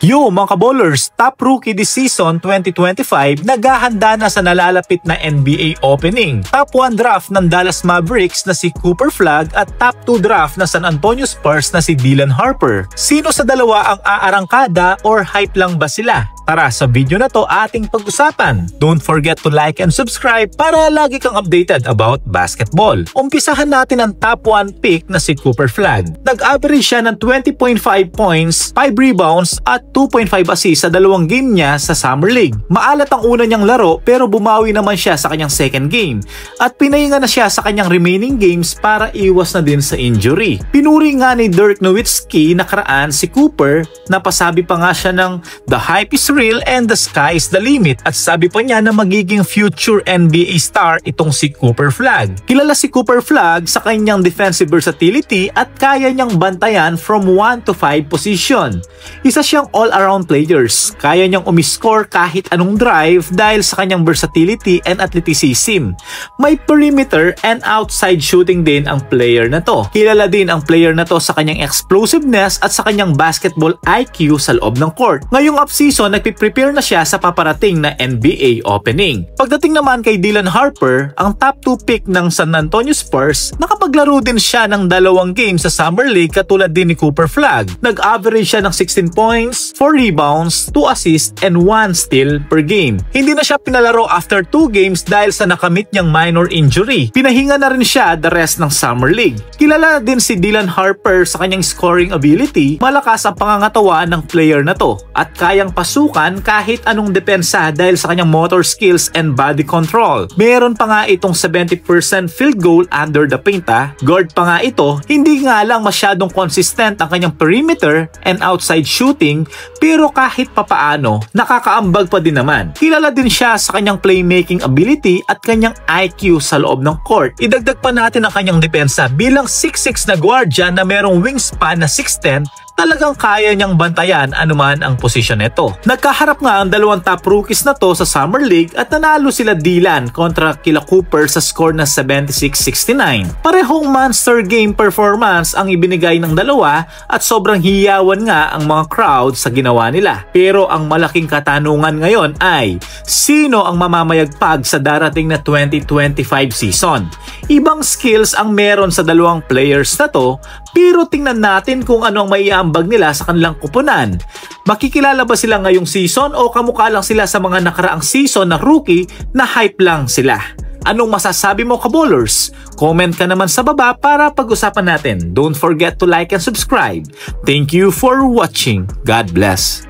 Yo mga kabowlers, top rookie this season 2025 naghahanda na sa nalalapit na NBA opening. Top 1 draft ng Dallas Mavericks na si Cooper Flagg at top 2 draft na San Antonio Spurs na si Dylan Harper. Sino sa dalawa ang aarangkada or hype lang ba sila? Tara sa video na to ating pag-usapan. Don't forget to like and subscribe para lagi kang updated about basketball. Umpisahan natin ang top 1 pick na si Cooper Flagg. Nag-average siya ng 20.5 points, 5 rebounds at 2.5 assists sa dalawang game niya sa Summer League. Maalat ang una niyang laro pero bumawi naman siya sa kanyang second game at pinahinga na siya sa kanyang remaining games para iwas na din sa injury. Pinuri nga ni Dirk Nowitzki nakaraan si Cooper na pasabi pa nga siya ng "The hype is real and the sky is the limit" at sabi pa niya na magiging future NBA star itong si Cooper Flagg. Kilala si Cooper Flagg sa kanyang defensive versatility at kaya niyang bantayan from 1 to 5 position. Isa siyang all-around players. Kaya niyang umiscore kahit anong drive dahil sa kanyang versatility and athleticism. May perimeter and outside shooting din ang player na to. Kilala din ang player na to sa kanyang explosiveness at sa kanyang basketball IQ sa loob ng court. Ngayong off-season, nagpiprepare na siya sa paparating na NBA opening. Pagdating naman kay Dylan Harper, ang top 2 pick ng San Antonio Spurs, nakapaglaro din siya ng 2 games sa Summer League katulad din ni Cooper Flagg. Nag-average siya ng 16 points, 4 rebounds, 2 assists, and 1 steal per game. Hindi na siya pinalaro after 2 games dahil sa nakamit niyang minor injury. Pinahinga na rin siya the rest ng Summer League. Kilala din si Dylan Harper sa kanyang scoring ability. Malakas ang pangangatawan ng player na to at kayang pasukan kahit anong depensa dahil sa kanyang motor skills and body control. Meron pa nga itong 70% field goal under the paint. Guard pa nga ito, hindi nga lang masyadong consistent ang kanyang perimeter and outside shooting pero kahit papaano, nakakaambag pa din naman. Kilala din siya sa kanyang playmaking ability at kanyang IQ sa loob ng court. Idagdag pa natin ang kanyang depensa bilang 6'6 na guardia na merong wingspan na 6'10. Talagang kaya niyang bantayan anuman ang posisyon nito. Nagkaharap nga ang 2 top rookies na to sa Summer League at nanalo sila Dylan kontra kila Cooper sa score na 76-69. Parehong monster game performance ang ibinigay ng dalawa at sobrang hiyawan nga ang mga crowd sa ginawa nila. Pero ang malaking katanungan ngayon ay sino ang mamamayagpag sa darating na 2025 season? Ibang skills ang meron sa 2 players na to pero tingnan natin kung ano ang maiambag nila sa kanilang kupunan. Makikilala ba sila ngayong season o kamukha lang sila sa mga nakaraang season na rookie na hype lang sila? Anong masasabi mo kabowlers? Comment ka naman sa baba para pag-usapan natin. Don't forget to like and subscribe. Thank you for watching. God bless.